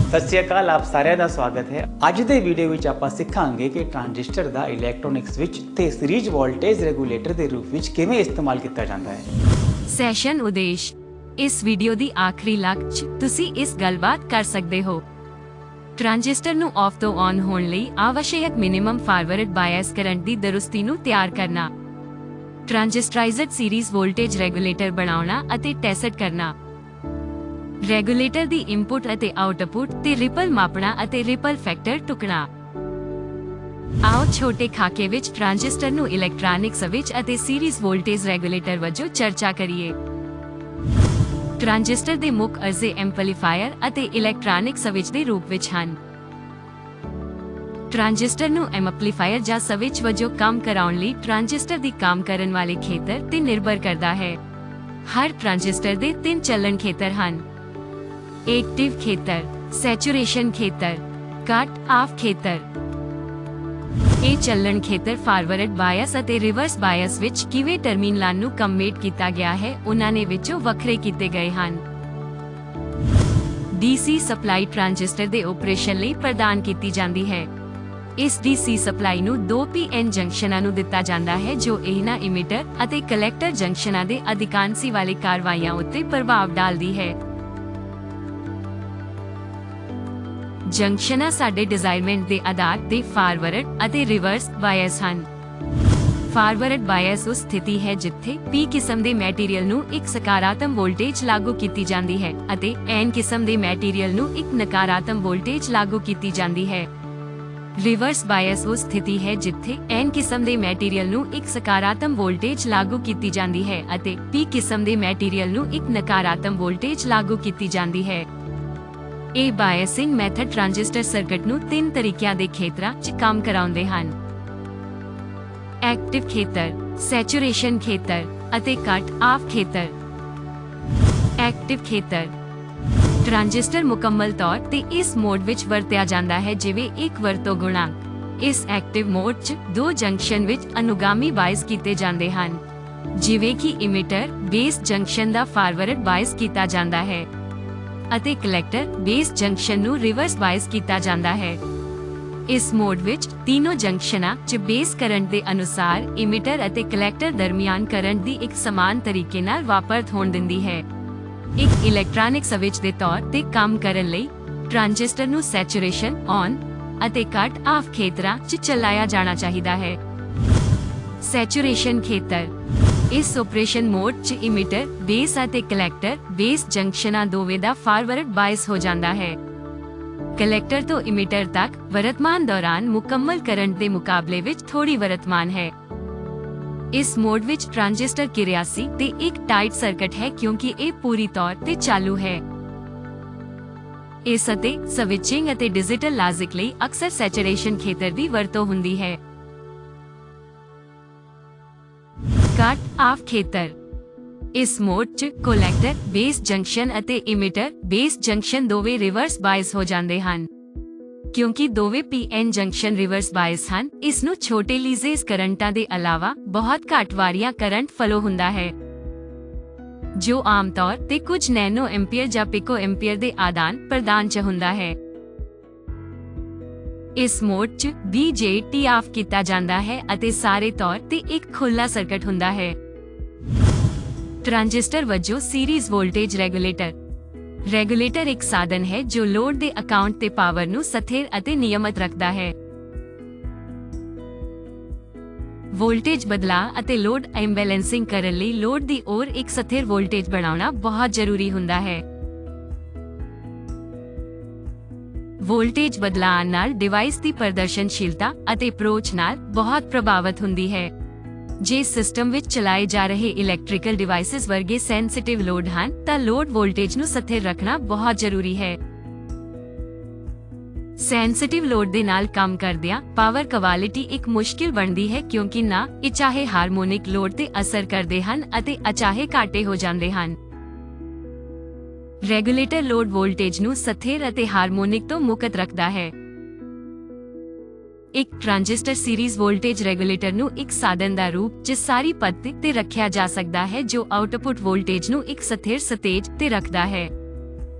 ਸਤਿ ਸ਼੍ਰੀ ਅਕਾਲ, ਆਪ ਸਾਰਿਆਂ ਦਾ ਸਵਾਗਤ ਹੈ। ਅੱਜ ਦੇ ਵੀਡੀਓ ਵਿੱਚ ਆਪਾਂ ਸਿੱਖਾਂਗੇ ਕਿ ਟਰਾਂजिस्टर ਦਾ ਇਲੈਕਟ੍ਰੋਨਿਕਸ ਵਿੱਚ ਤੇ ਸੀਰੀਜ਼ ਵੋਲਟੇਜ ਰੈਗੂਲੇਟਰ ਦੇ ਰੂਪ ਵਿੱਚ ਕਿਵੇਂ ਇਸਤੇਮਾਲ ਕੀਤਾ ਜਾਂਦਾ ਹੈ। ਸੈਸ਼ਨ ਉਦੇਸ਼। ਇਸ ਵੀਡੀਓ ਦੀ ਆਖਰੀ ਲਕਸ਼ ਤੁਸੀਂ ਇਸ ਗੱਲਬਾਤ ਕਰ ਸਕਦੇ ਹੋ। ਟਰਾਂजिस्टर ਨੂੰ ਆਫ ਤੋਂ ਔਨ ਹੋਣ ਲਈ ਆਵਸ਼ਕ ਮਿਨੀਮਮ ਫਾਰਵਰਡ ਬਾਇਸ ਕਰੰਟ ਦੀ ਦਰੁਸਤੀ ਨੂੰ ਤਿਆਰ ਕਰਨਾ, ਟਰਾਂजिस्टराइज्ड ਸੀਰੀਜ਼ ਵੋਲਟੇਜ ਰੈਗੂਲੇਟਰ ਬਣਾਉਣਾ ਅਤੇ ਟੈਸਟ ਕਰਨਾ, ਰੈਗੂਲੇਟਰ ਦੀ ਇਨਪੁਟ ਅਤੇ ਆਉਟਪੁੱਟ ਤੇ ਰਿਪਲ ਮਾਪਣਾ ਅਤੇ ਰਿਪਲ ਫੈਕਟਰ ਟੁਕਣਾ। ਆਓ ਛੋਟੇ ਖਾਕੇ ਵਿੱਚ ਟਰਾਂजिस्टर ਨੂੰ ਇਲੈਕਟ੍ਰੋਨਿਕ ਸਵਿਚ ਅਤੇ ਸੀਰੀਜ਼ ਵੋਲਟੇਜ ਰੈਗੂਲੇਟਰ ਵਜੋਂ ਚਰਚਾ ਕਰੀਏ। ਟਰਾਂजिस्टर ਦੇ ਮੁੱਖ ਅਰਜ਼ੇ ਐਂਪਲੀਫਾਇਰ ਅਤੇ ਇਲੈਕਟ੍ਰੋਨਿਕ ਸਵਿਚ ਦੇ ਰੂਪ ਵਿੱਚ ਹਨ। ਟਰਾਂजिस्टर ਨੂੰ ਐਂਪਲੀਫਾਇਰ ਜਾਂ ਸਵਿਚ ਵਜੋਂ ਕੰਮ ਕਰਾਉਣ ਲਈ ਟਰਾਂजिस्टर ਦੀ ਕੰਮ ਕਰਨ ਵਾਲੇ ਖੇਤਰ ਤੇ ਨਿਰਭਰ ਕਰਦਾ ਹੈ। ਹਰ ਟਰਾਂजिस्टर ਦੇ 3 ਚੱਲਣ ਖੇਤਰ ਹਨ: एक्टिव ਖੇਤਰ, ਸੈਚੂਰੇਸ਼ਨ ਖੇਤਰ, ਕੱਟ ਆਫ ਖੇਤਰ। ਇਹ ਚੱਲਣ ਖੇਤਰ ਫਾਰਵਰਡ ਬਾਇਸ ਅਤੇ ਰਿਵਰਸ ਬਾਇਸ ਵਿੱਚ ਕਿਵੇਂ ਟਰਮੀਨਲਾਂ ਨੂੰ ਕੰਬੇਟ ਕੀਤਾ ਗਿਆ ਹੈ ਉਹਨਾਂ ਨੇ ਵਿੱਚੋਂ ਵੱਖਰੇ ਕੀਤੇ ਗਏ ਹਨ। DC ਸਪਲਾਈ ਟਰਾਂजिस्टर ਦੇ ਆਪਰੇਸ਼ਨ ਲਈ ਪ੍ਰਦਾਨ ਕੀਤੀ ਜਾਂਦੀ ਹੈ। ਇਸ DC ਸਪਲਾਈ ਨੂੰ 2 PN ਜੰਕਸ਼ਨਾਂ ਨੂੰ ਦਿੱਤਾ ਜਾਂਦਾ ਹੈ ਜੋ ਇਹਨਾਂ ਇਮੀਟਰ ਅਤੇ ਕਲੈਕਟਰ ਜੰਕਸ਼ਨਾਂ ਦੇ ਅਧਿਕਾਂਸ਼ੀ ਵਾਲੇ ਕਾਰਵਾਈਆਂ ਉੱਤੇ ਪ੍ਰਭਾਵ ਡਾਲਦੀ ਹੈ। ਜੰਕਸ਼ਨਾਂ ਸਾਡੇ ਡਿਜ਼ਾਇਰਮੈਂਟ ਦੇ ਆਧਾਰ ਤੇ ਫਾਰਵਰਡ ਅਤੇ ਰਿਵਰਸ ਬਾਇਸ ਹਨ। ਫਾਰਵਰਡ ਬਾਇਸ ਉਹ ਸਥਿਤੀ ਹੈ ਜਿੱਥੇ P ਕਿਸਮ ਦੇ ਮੈਟੀਰੀਅਲ ਨੂੰ ਇੱਕ ਸਕਾਰਾਤਮਕ ਵੋਲਟੇਜ ਲਾਗੂ ਕੀਤੀ ਜਾਂਦੀ ਹੈ ਅਤੇ N ਕਿਸਮ ਦੇ ਮੈਟੀਰੀਅਲ ਨੂੰ ਇੱਕ ਨਕਾਰਾਤਮਕ ਵੋਲਟੇਜ ਲਾਗੂ ਕੀਤੀ ਜਾਂਦੀ ਹੈ। ਰਿਵਰਸ ਬਾਇਸ ਉਹ ਸਥਿਤੀ ਹੈ ਜਿੱਥੇ N ਕਿਸਮ ਦੇ ਮੈਟੀਰੀਅਲ ਨੂੰ ਇੱਕ ਸਕਾਰਾਤਮਕ ਵੋਲਟੇਜ ਲਾਗੂ ਕੀਤੀ ਜਾਂਦੀ ਹੈ ਅਤੇ P ਕਿਸਮ ਦੇ ਮੈਟੀਰੀਅਲ ਨੂੰ ਇੱਕ ਨਕਾਰਾਤਮਕ ਵੋਲਟੇਜ ਲਾਗੂ ਕੀਤੀ ਜਾਂਦੀ ਹੈ। ਇਹ ਬਾਇਸਿੰਗ ਮੈਥਡ ਟਰਾਂजिस्टर ਸਰਕਟ ਨੂੰ 3 ਤਰੀਕਿਆਂ ਦੇ ਖੇਤਰਾਂ 'ਚ ਕੰਮ ਕਰਾਉਂਦੇ ਹਨ: ਐਕਟਿਵ ਖੇਤਰ, ਸੈਚੂਰੇਸ਼ਨ ਖੇਤਰ ਅਤੇ ਕੱਟ ਆਫ ਖੇਤਰ। ਐਕਟਿਵ ਖੇਤਰ ਟਰਾਂजिस्टर ਮੁਕੰਮਲ ਤੌਰ ਤੇ ਇਸ ਮੋਡ ਵਿੱਚ ਵਰਤਿਆ ਜਾਂਦਾ ਹੈ ਜਿਵੇਂ ਇੱਕ ਵਰਤੋਂ ਗੁਣਾਂਕ। ਇਸ ਐਕਟਿਵ ਮੋਡ 'ਚ 2 ਜੰਕਸ਼ਨ ਵਿੱਚ ਅਨੁਗਾਮੀ ਬਾਇਸ ਕੀਤੇ ਜਾਂਦੇ ਹਨ, ਜਿਵੇਂ ਕਿ ਇਮੀਟਰ ਬੇਸ ਜੰਕਸ਼ਨ ਦਾ ਫਾਰਵਰਡ ਬਾਇਸ ਕੀਤਾ ਜਾਂਦਾ ਹੈ ਅਤੇ ਕਲੈਕਟਰ ਬੇਸ ਜੰਕਸ਼ਨ ਨੂੰ ਰਿਵਰਸ ਬਾਇਸ ਕੀਤਾ ਜਾਂਦਾ ਹੈ। ਇਸ ਮੋਡ ਵਿੱਚ ਤਿੰਨੋਂ ਜੰਕਸ਼ਨਾਂ 'ਚ ਬੇਸ ਕਰੰਟ ਦੇ ਅਨੁਸਾਰ ਇਮੀਟਰ ਅਤੇ ਕਲੈਕਟਰ ਦਰਮਿਆਨ ਕਰੰਟ ਦੀ ਇੱਕ ਸਮਾਨ ਤਰੀਕੇ ਨਾਲ ਵਾਪਰਤ ਹੋਣ ਦਿੰਦੀ ਹੈ। ਇੱਕ ਇਲੈਕਟ੍ਰੋਨਿਕ ਸਵਿਚ ਦੇ ਤੌਰ ਤੇ ਕੰਮ ਕਰਨ ਲਈ ਟਰਾਂजिस्टर ਨੂੰ ਸੈਚੂਰੇਸ਼ਨ ਔਨ ਅਤੇ ਕੱਟ ਆਫ ਖੇਤਰਾਂ 'ਚ ਚਲਾਇਆ ਜਾਣਾ ਚਾਹੀਦਾ ਹੈ। ਸੈਚੂਰੇਸ਼ਨ ਖੇਤਰ ਇਸ ਆਪਰੇਸ਼ਨ ਮੋਡ 'ਚ ਇਮੀਟਰ ਬੇਸ ਅਤੇ ਕਲੈਕਟਰ ਬੇਸ ਜੰਕਸ਼ਨਾਂ ਦੋਵੇਂ ਦਾ ਫਾਰਵਰਡ ਬਾਇਸ ਹੋ ਜਾਂਦਾ ਹੈ। ਕਲੈਕਟਰ ਤੋਂ ਇਮੀਟਰ ਤੱਕ ਵਰਤਮਾਨ ਦੌਰਾਨ ਮੁਕੰਮਲ ਕਰੰਟ ਦੇ ਮੁਕਾਬਲੇ ਵਿੱਚ ਥੋੜੀ ਵਰਤਮਾਨ ਹੈ। ਇਸ ਮੋਡ ਵਿੱਚ ਟਰਾਂजिस्टर ਕਿਰਿਆਸ਼ੀਲ ਤੇ ਇੱਕ ਟਾਈਟ ਸਰਕਟ ਹੈ ਕਿਉਂਕਿ ਇਹ ਪੂਰੀ ਤੌਰ ਤੇ ਚਾਲੂ ਹੈ। ਇਸ ਅਤੇ ਸਵਿਚਿੰਗ ਅਤੇ ਡਿਜੀਟਲ ਲਾਜਿਕ ਲਈ ਅਕਸਰ ਸੈਚੂਰੇਸ਼ਨ ਖੇਤਰ ਦੀ ਵਰਤੋਂ ਹੁੰਦੀ ਹੈ। ਕੱਟ ਆਫ ਖੇਤਰ ਇਸ ਮੋਡ 'ਚ ਕਲੈਕਟਰ ਬੇਸ ਜੰਕਸ਼ਨ ਅਤੇ ਇਮੀਟਰ ਬੇਸ ਜੰਕਸ਼ਨ ਦੋਵੇਂ ਰਿਵਰਸ ਬਾਇਸ ਹੋ ਜਾਂਦੇ ਹਨ। ਕਿਉਂਕਿ ਦੋਵੇਂ PN ਜੰਕਸ਼ਨ ਰਿਵਰਸ ਬਾਇਸ ਹਨ, ਇਸ ਨੂੰ ਛੋਟੇ ਲੀਜ਼ੇਸ ਕਰੰਟਾਂ ਦੇ ਇਲਾਵਾ ਬਹੁਤ ਘੱਟ ਵਾਰੀਆਂ ਕਰੰਟ ਫਲੋ ਹੁੰਦਾ ਹੈ ਜੋ ਆਮ ਤੌਰ ਤੇ ਕੁਝ ਨੈਨੋ ਐਂਪੀਅਰ ਜਾਂ ਪਿਕੋ ਐਂਪੀਅਰ ਦੇ ਆਦਾਨ ਪ੍ਰਦਾਨ 'ਚ ਹੁੰਦਾ ਹੈ। ਇਸ ਮੋਡ 'ਚ BJT ਆਫ ਕੀਤਾ ਜਾਂਦਾ ਹੈ ਅਤੇ ਸਾਰੇ ਤੌਰ ਤੇ ਇੱਕ ਖੁੱਲ੍ਹਾ ਸਰਕਟ ਹੁੰਦਾ ਹੈ। ਟਰਾਂजिस्टर ਵਜੋਂ ਸੀਰੀਜ਼ ਵੋਲਟੇਜ ਰੈਗੂਲੇਟਰ। ਰੈਗੂਲੇਟਰ ਇੱਕ ਸਾਧਨ ਹੈ ਜੋ ਲੋਡ ਦੇ ਅਕਾਊਂਟ ਤੇ ਪਾਵਰ ਨੂੰ ਸਥਿਰ ਅਤੇ ਨਿਯਮਤ ਰੱਖਦਾ ਹੈ। ਵੋਲਟੇਜ ਬਦਲਾਅ ਅਤੇ ਲੋਡ ਇੰਬੈਲੈਂਸਿੰਗ ਕਰਨ ਲਈ ਲੋਡ ਦੀ ਔਰ ਇੱਕ ਸਥਿਰ ਵੋਲਟੇਜ ਬਣਾਉਣਾ ਬਹੁਤ ਜ਼ਰੂਰੀ ਹੁੰਦਾ ਹੈ। ਵੋਲਟੇਜ ਬਦਲਾਅ ਨਾਲ ਡਿਵਾਈਸ ਦੀ ਪ੍ਰਦਰਸ਼ਨਸ਼ੀਲਤਾ ਅਤੇ ਅਪਰੋਚ ਨਾਲ ਬਹੁਤ ਪ੍ਰਭਾਵਿਤ ਹੁੰਦੀ ਹੈ। ਜੇ ਸਿਸਟਮ ਵਿੱਚ ਚਲਾਏ ਜਾ ਰਹੇ ਇਲੈਕਟ੍ਰੀਕਲ ਡਿਵਾਈਸਿਸ ਵਰਗੇ ਸੈਂਸਿਟਿਵ ਲੋਡ ਹਨ ਤਾਂ ਲੋਡ ਵੋਲਟੇਜ ਨੂੰ ਸਥਿਰ ਰੱਖਣਾ ਬਹੁਤ ਜ਼ਰੂਰੀ ਹੈ। ਸੈਂਸਿਟਿਵ ਲੋਡ ਦੇ ਨਾਲ ਕੰਮ ਕਰਦਿਆਂ ਪਾਵਰ ਕੁਆਲਿਟੀ ਇੱਕ ਮੁਸ਼ਕਿਲ ਬਣਦੀ ਹੈ ਕਿਉਂਕਿ ਨਾ ਅਚਾਹੇ ਹਾਰਮੋਨਿਕ ਲੋਡ ਤੇ ਅਸਰ ਕਰਦੇ ਹਨ ਅਤੇ ਅਚਾਹੇ ਘਾਟੇ ਹੋ ਜਾਂਦੇ ਹਨ। ਰੈਗੂਲੇਟਰ ਲੋਡ ਵੋਲਟੇਜ ਨੂੰ ਸਥਿਰ ਅਤੇ ਹਾਰਮੋਨਿਕ ਤੋਂ ਮੁਕਤ ਰੱਖਦਾ ਹੈ। ਇੱਕ ਟਰਾਂजिस्टर ਸੀਰੀਜ਼ ਵੋਲਟੇਜ ਰੈਗੂਲੇਟਰ ਨੂੰ ਇੱਕ ਸਾਧਨ ਦਾ ਰੂਪ ਜਿਸ ਸਾਰੀ ਪੱਧਤੀ ਤੇ ਰੱਖਿਆ ਜਾ ਸਕਦਾ ਹੈ ਜੋ ਆਉਟਪੁੱਟ ਵੋਲਟੇਜ ਨੂੰ ਇੱਕ ਸਥਿਰ ਸਤੇਜ ਤੇ ਰੱਖਦਾ ਹੈ।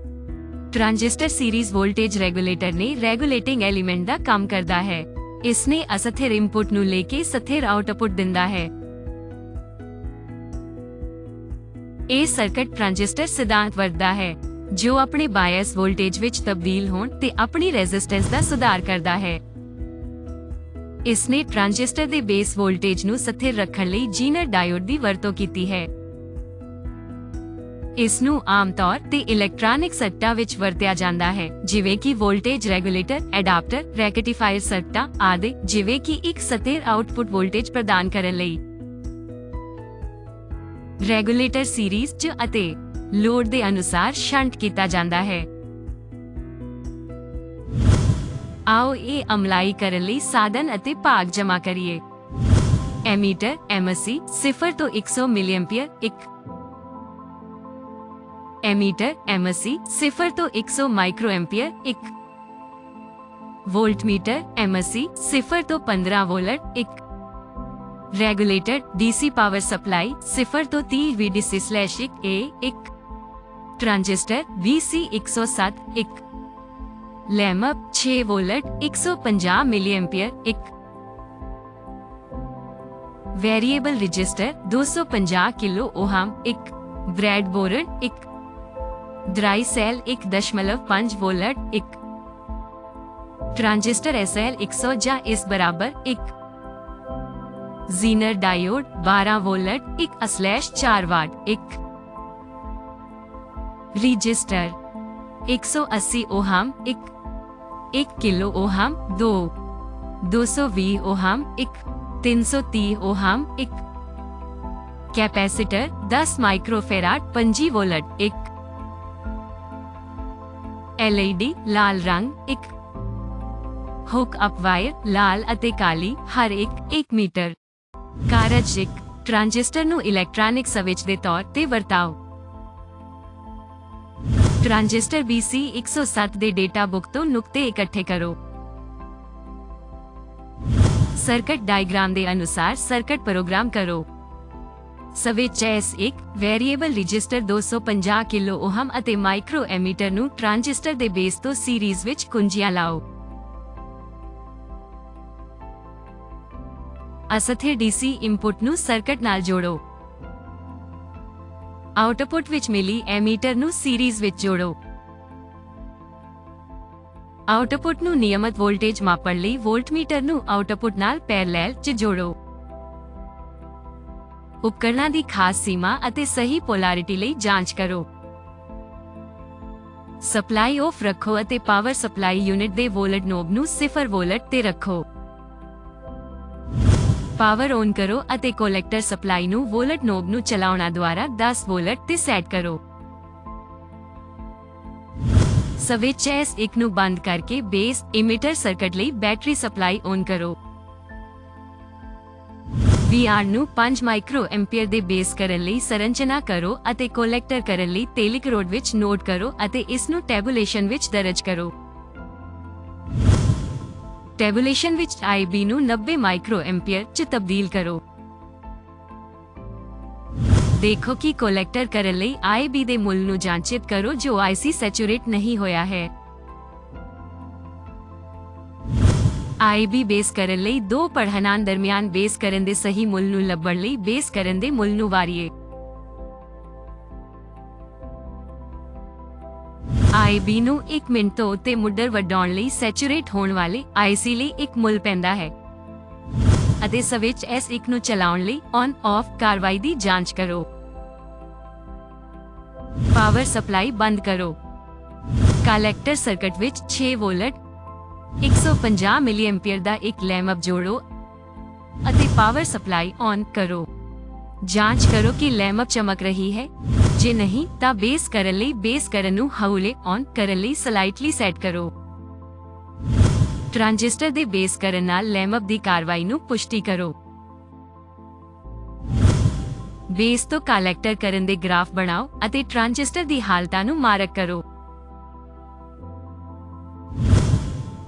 ट्रांजिस्टर सीरीज वोल्टेज रेगुलेटर ने रेगुलेटिंग एलिमेंट ਦਾ ਕੰਮ ਕਰਦਾ ਹੈ। ਇਸ ਨੇ ਅਸਥਿਰ ਇਨਪੁਟ ਨੂੰ ਲੈ ਕੇ ਸਥਿਰ ਆਊਟਪੁੱਟ ਦਿੰਦਾ ਹੈ। ਇਹ ਸਰਕਟ ਟ੍ਰਾਂजिस्टर ਸਿਧਾਂਤ ਵਰਤਦਾ ਹੈ ਜੋ ਆਪਣੇ ਬਾਇਸ ਵੋਲਟੇਜ ਵਿੱਚ ਤਬਦੀਲ ਹੋਣ ਤੇ ਆਪਣੀ ਰੈਜ਼ਿਸਟੈਂਸ ਦਾ ਸੁਧਾਰ ਕਰਦਾ ਹੈ। ਇਸ ਨੇ ਟ੍ਰਾਂजिस्टर ਦੇ ਬੇਸ ਵੋਲਟੇਜ ਨੂੰ ਸਥਿਰ ਰੱਖਣ ਲਈ ਜੀਨਰ ਡਾਇਓਡ ਦੀ ਵਰਤੋਂ ਕੀਤੀ ਹੈ। ਇਸ ਨੂੰ ਆਮ ਤੌਰ ਤੇ ਇਲੈਕਟ੍ਰੋਨਿਕ ਸਰਕਟਾਂ ਵਿੱਚ ਵਰਤਿਆ ਜਾਂਦਾ ਹੈ ਜਿਵੇਂ ਕਿ ਵੋਲਟੇਜ ਰੈਗੂਲੇਟਰ, ਐਡਾਪਟਰ, ਰੈਕਟੀਫਾਇਰ ਸਰਕਟਾਂ ਆਦਿ, ਜਿਵੇਂ ਕਿ ਇੱਕ ਸਥਿਰ ਆਊਟਪੁੱਟ ਵੋਲਟੇਜ ਪ੍ਰਦਾਨ ਕਰਨ ਲਈ। ਰੈਗੂਲੇਟਰ ਸੀਰੀਜ਼ 'ਚ ਅਤੇ ਲੋਡ ਦੇ ਅਨੁਸਾਰ ਸ਼ੰਟ ਕੀਤਾ ਜਾਂਦਾ ਹੈ। ਆਓ ਇਹ ਅਮਲਾਈ ਕਰਨ ਲਈ ਸਾਧਨ ਅਤੇ ਭਾਗ ਜਮ੍ਹਾਂ ਕਰੀਏ। ਐਮੀਟਰ MSC 0 ਤੋਂ 100 ਮਿਲੀਐਂਪੀਅਰ 1। एमीटर MSC 0 ਤੋਂ 100 ਮਾਈਕਰੋਐਂਪੀਅਰ 1। ਵੋਲਟਮੀਟਰ MSC 0 ਤੋਂ 15 volt 1। Regulator DC power supply 0 ਤੋਂ 30 VDC/1 A 1। Transistor VC 107 1। Lamp 6 volt 150 milliampere 1। Variable resistor 250 kilo ohm 1। Breadboard 1। Dry cell 1.5 volt 1। Transistor SL 100 ਜਾਂ ਇਸ ਬਰਾਬਰ 1। Zener diode 12 volt 1/4 watt 1। Resistor 180 ohm 1। 1 kilo ohm 2। 220 ohm 1। 330 ohm 1। Capacitor 10 microfarad 25 volt 1। LED लाल रंग 1। Hook up wire लाल ਅਤੇ ਕਾਲੀ ਹਰ ਇੱਕ 1 metre. ਕਾਰਜ 1। ਟ੍ਰਾਂजिस्टर ਨੂੰ electronic switch ਦੇ ਤੌਰ ਤੇ ਵਰਤਾਓ। ਟ੍ਰਾਂजिस्टर BC 107 ਦੇ ਡੇਟਾ ਬੁੱਕ ਤੋਂ ਨੁਕਤੇ ਇਕੱਠੇ ਕਰੋ। सर्किट डायग्राम ਦੇ ਅਨੁਸਾਰ ਸਰਕਟ ਪ੍ਰੋਗਰਾਮ ਕਰੋ। Switch S1 variable register 250 kilo ohm ਅਤੇ ਮਾਈਕਰੋ ਐਮੀਟਰ ਨੂੰ ਟ੍ਰਾਂजिस्टर ਦੇ ਬੇਸ ਤੋਂ ਸੀਰੀਜ਼ ਵਿੱਚ ਕੁੰਜੀਆਂ ਲਾਓ। ਅਸਥਿਰ DC ਇਨਪੁਟ ਨੂੰ ਸਰਕਟ ਨਾਲ ਜੋੜੋ। ਆਊਟਪੁੱਟ ਵਿੱਚ ਮਿਲੀ ਐਮੀਟਰ ਨੂੰ ਸੀਰੀਜ਼ ਵਿੱਚ ਜੋੜੋ। ਆਊਟਪੁੱਟ ਨੂੰ ਨਿਯਮਤ ਵੋਲਟੇਜ ਮਾਪਣ ਲਈ ਵੋਲਟਮੀਟਰ ਨੂੰ ਆਊਟਪੁੱਟ ਨਾਲ ਪੈਰਲਲ 'ਚ ਜੋੜੋ। ਉਪਕਰਣਾਂ ਦੀ ਖਾਸ ਸੀਮਾ ਅਤੇ ਸਹੀ ਪੋਲੈਰਿਟੀ ਲਈ ਜਾਂਚ ਕਰੋ। ਸਪਲਾਈ ਆਫ ਰੱਖੋ ਅਤੇ ਪਾਵਰ ਸਪਲਾਈ ਯੂਨਿਟ ਦੇ ਵੋਲਟ ਨੋਬ ਨੂੰ 0 ਵੋਲਟ ਤੇ ਰੱਖੋ। ਪਾਵਰ ਔਨ ਕਰੋ ਅਤੇ ਕੋਲੈਕਟਰ ਸਪਲਾਈ ਨੂੰ ਵੋਲਟ ਨੋਬ ਨੂੰ ਚਲਾਉਣਾ ਦੁਆਰਾ 10 ਵੋਲਟ ਤੇ ਸੈਟ ਕਰੋ। ਸਵਿਚ S1 ਨੂੰ ਬੰਦ ਕਰਕੇ ਬੇਸ ਇਮੀਟਰ ਸਰਕਟ ਲਈ ਬੈਟਰੀ ਸਪਲਾਈ ਔਨ ਕਰੋ। VR ਨੂੰ 5 ਮਾਈਕਰੋ ਐਂਪੀਅਰ ਦੇ ਬੇਸ ਕਰਨ ਲਈ ਸੰਰਚਨਾ ਕਰੋ ਅਤੇ ਕੋਲੈਕਟਰ ਕਰਨ ਲਈ ਤੇਲਿਕ ਰੋਡ ਵਿੱਚ ਨੋਟ ਕਰੋ ਅਤੇ ਇਸ ਨੂੰ ਟੈਬੂਲੇਸ਼ਨ ਵਿੱਚ ਦਰਜ ਕਰੋ। ਟੈਬੂਲੇਸ਼ਨ ਵਿੱਚ IB ਨੂੰ 90 ਮਾਈਕਰੋ ਐਂਪੀਅਰ 'ਚ ਤਬਦੀਲ ਕਰੋ। ਦੇਖੋ ਕਿ ਕੋਲੈਕਟਰ ਕਰਨ ਲਈ IB ਦੇ ਮੁੱਲ ਨੂੰ ਜਾਂਚਿਤ ਕਰੋ ਜੋ IC ਸੈਚੂਰੇਟ ਨਹੀਂ ਹੋਇਆ ਹੈ। IB ਬੇਸ ਕਰਨ ਲਈ ਦੋ ਪੜ੍ਹਨਾਂ ਦਰਮਿਆਨ ਬੇਸ ਕਰਨ ਦੇ ਸਹੀ ਮੁੱਲ ਨੂੰ ਲੱਭਣ ਲਈ ਬੇਸ ਕਰਨ ਦੇ ਮੁੱਲ ਨੂੰ ਵਾਰੀਏ। IB ਨੂੰ 1 ਮਿੰਟ ਤੋਂ ਉੱਤੇ ਮੁੱਢਰ ਵਧਾਉਣ ਲਈ ਸੈਚੂਰੇਟ ਹੋਣ ਵਾਲੇ IC ਲਈ ਇੱਕ ਮੁੱਲ ਪੈਂਦਾ ਹੈ ਅਤੇ ਸਵਿਚ S1 ਨੂੰ ਚਲਾਉਣ ਲਈ ਔਨ ਆਫ ਕਾਰਵਾਈ ਦੀ ਜਾਂਚ ਕਰੋ। ਪਾਵਰ ਸਪਲਾਈ ਬੰਦ ਕਰੋ। ਕਲੈਕਟਰ ਸਰਕਟ ਵਿੱਚ 6 ਵੋਲਟ 150 ਮਿਲੀਐਂਪੀਅਰ ਦਾ ਇੱਕ ਲੈਂਪ ਜੋੜੋ ਅਤੇ ਪਾਵਰ ਸਪਲਾਈ ਔਨ ਕਰੋ। ਜਾਂਚ ਕਰੋ ਕਿ ਲੈਂਪ ਚਮਕ ਰਹੀ ਹੈ। ਜੇ ਨਹੀਂ ਤਾਂ ਬੇਸ ਕਰਨ ਲਈ ਬੇਸ ਕਰਨ ਨੂੰ ਹੌਲੇ ਔਨ ਕਰਨ ਲਈ ਸਲਾਈਟਲੀ ਸੈਟ ਕਰੋ। ਟ੍ਰਾਂजिस्टर ਦੇ ਬੇਸ ਕਰਨ ਨਾਲ ਲੈਂਪ ਦੀ ਕਾਰਵਾਈ ਨੂੰ ਪੁਸ਼ਟੀ ਕਰੋ। ਬੇਸ ਤੋਂ ਕਲੈਕਟਰ ਕਰਨ ਦੇ ਗ੍ਰਾਫ ਬਣਾਓ ਅਤੇ ਟ੍ਰਾਂजिस्टर ਦੀ ਹਾਲਤਾਂ ਨੂੰ ਮਾਰਕ ਕਰੋ।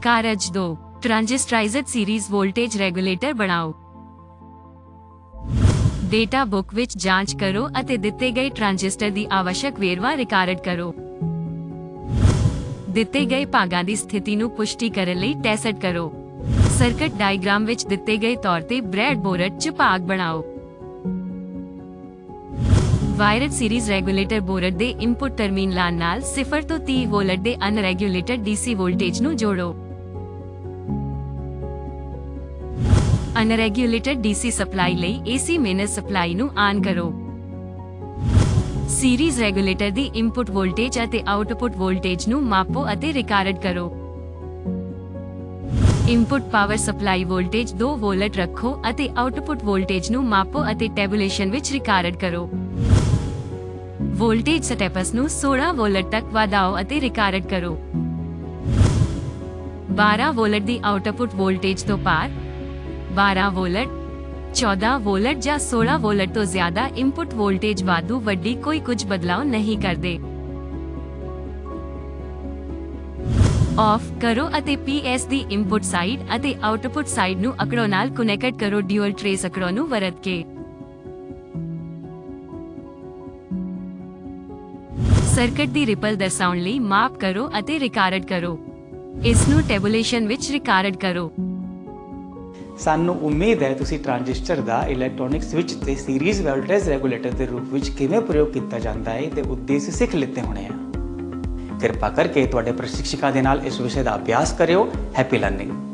ਕਾਰਜ 2 ਟ੍ਰਾਂजिस्टराइज्ड ਸੀਰੀਜ਼ ਵੋਲਟੇਜ ਰੈਗੂਲੇਟਰ ਬਣਾਓ। ਡੇਟਾ ਬੁੱਕ ਵਿੱਚ ਜਾਂਚ ਕਰੋ ਅਤੇ ਦਿੱਤੇ ਗਏ ਟ੍ਰਾਂजिस्टर ਦੀ आवश्यक ਵੇਰਵਾ ਰਿਕਾਰਡ ਕਰੋ। ਦਿੱਤੇ ਗਏ ਭਾਗਾਂ ਦੀ ਸਥਿਤੀ ਨੂੰ ਪੁਸ਼ਟੀ ਕਰਨ ਲਈ ਟੈਸਟ ਕਰੋ। ਸਰਕਟ ਡਾਇਗਰਾਮ ਵਿੱਚ ਦਿੱਤੇ ਗਏ ਤੌਰ ਤੇ ਬ੍ਰੈਡਬੋਰਡ 'ਚ ਭਾਗ ਬਣਾਓ। ਵਾਇਰਡ ਸੀਰੀਜ਼ ਰੈਗੂਲੇਟਰ ਬੋਰਡ ਦੇ ਇਨਪੁਟ ਟਰਮੀਨਲਾਂ ਨਾਲ 0 ਤੋਂ 30 ਵੋਲਟ ਦੇ ਅਨਰੈਗੂਲੇਟਡ DC ਵੋਲਟੇਜ ਨੂੰ ਜੋੜੋ। ਅਨਰੈਗੂਲੇਟਡ DC ਸਪਲਾਈ ਲਈ AC ਮੇਨ ਸਪਲਾਈ ਨੂੰ ਆਨ ਕਰੋ। ਸੀਰੀਜ਼ ਰੈਗੂਲੇਟਰ ਦੀ ਇਨਪੁਟ ਵੋਲਟੇਜ ਅਤੇ ਆਉਟਪੁੱਟ ਵੋਲਟੇਜ ਨੂੰ ਮਾਪੋ ਅਤੇ ਰਿਕਾਰਡ ਕਰੋ। Input power supply voltage 2 volt ਰੱਖੋ ਅਤੇ ਆਉਟਪੁੱਟ ਵੋਲਟੇਜ ਨੂੰ ਮਾਪੋ ਅਤੇ ਟੈਬੂਲੇਸ਼ਨ ਵਿੱਚ ਰਿਕਾਰਡ ਕਰੋ। ਵੋਲਟੇਜ ਸਟੈਪਸ ਨੂੰ 16 ਵੋਲਟ ਤੱਕ ਵਧਾਓ ਅਤੇ ਰਿਕਾਰਡ ਕਰੋ। 12 ਵੋਲਟ ਦੀ ਆਉਟਪੁੱਟ ਵੋਲਟੇਜ ਤੋਂ ਪਾਰ 12 ਵੋਲਟ 14 ਵੋਲਟ ਜਾਂ 16 ਵੋਲਟ ਤੋਂ ਜ਼ਿਆਦਾ ਇਨਪੁੱਟ ਵੋਲਟੇਜ ਵਾਧੂ ਵੱਡੀ ਕੋਈ ਕੁਝ ਬਦਲਾਅ ਨਹੀਂ ਕਰਦੇ। ਆਫ ਕਰੋ ਅਤੇ PS ਦੀ ਇਨਪੁੱਟ ਸਾਈਡ ਅਤੇ ਆਉਟਪੁੱਟ ਸਾਈਡ ਨੂੰ ਅਕੜੋ ਨਾਲ ਕਨੈਕਟ ਕਰੋ ਡਿਊਅਲ ਟ੍ਰੇਸ ਅਕੜੋ ਨੂੰ ਵਰਤ ਕੇ। ਸਰਕਟ ਦੀ ਰਿਪਲ ਦਰਸਾਉਣ ਲਈ ਮਾਪ ਕਰੋ ਅਤੇ ਰਿਕਾਰਡ ਕਰੋ। ਇਸ ਨੂੰ ਟੈਬੂਲੇਸ਼ਨ ਵਿੱਚ ਰਿਕਾਰਡ ਕਰੋ। ਸਾਨੂੰ ਉਮੀਦ ਹੈ ਤੁਸੀਂ ਟਰਾਂਜਿਸਟਰ ਦਾ ਇਲੈਕਟ੍ਰੋਨਿਕ ਸਵਿਚ ਤੇ ਸੀਰੀਜ਼ ਵੋਲਟੇਜ ਰੈਗੂਲੇਟਰ ਦੇ ਰੂਪ ਵਿੱਚ ਕਿਵੇਂ ਪ੍ਰਯੋਗ ਕੀਤਾ ਜਾਂਦਾ ਹੈ ਤੇ ਉਦੇਸ਼ ਸਿੱਖ ਲਿੱਤੇ ਹੋਣੇ ਆ। ਕਿਰਪਾ ਕਰਕੇ ਤੁਹਾਡੇ ਪ੍ਰਸ਼ਿਕਸ਼ਕਾਂ ਦੇ ਨਾਲ ਇਸ ਵਿਸ਼ੇ ਦਾ ਅਭਿਆਸ ਕਰਿਓ। Happy learning.